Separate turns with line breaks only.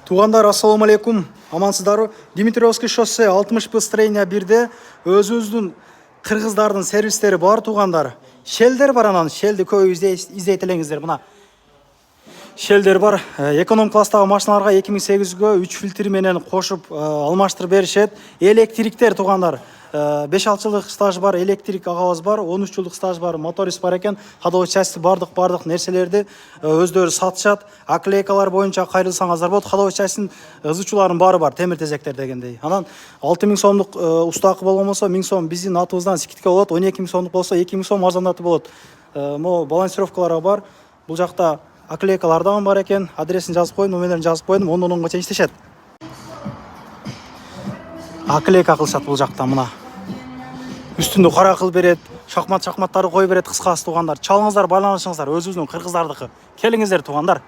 Туғандар, ассаламу алейкум. Амансыздарбы? Димитриевский шоссе 60 строение 1-де өзүбүздүн кыргыздардын сервистери бар туғандар. Шелдер бар, анан шелди көп издейт элеңиздер. Мына шелдер бар. Эконом класстагы машиналарга 2008-гө 3 фильтр менен кошуп алмаштырып беришет. Электриктер туғандар. 5-6 жылдык стаж бар, электрик агабыз бар, 13 жылдык стаж бар, моторист бар экен. Ходовой части бардык нерселерди өздөрү сатышат. Аклейкалар боюнча кайрылсаңыздар болот. Ходовой частинин ызычууларынын баары бар, темир тезектер дегендей. Анан 6000 сомдук устакы болгон болсо 1000 сом биздин атыбыздан скидка болот. 12000 сомдук болсо 2000 сом арзандатып болот. Могу балансировкалар бар. Бул жакта аклейкалар да бар экен. Адресин жазып койдум, номерлерин жазып койдум. 10-10 чейин иштешет. Аклейка кылышат бул жакта мына. Үстүндө кара кыл берет, шахматтарды кой берет, кыскасы туғандар. Чалыңыздар, байланышыңыздар, өзүбүздүн кыргыздардыкы. Келиңиздер туғандар.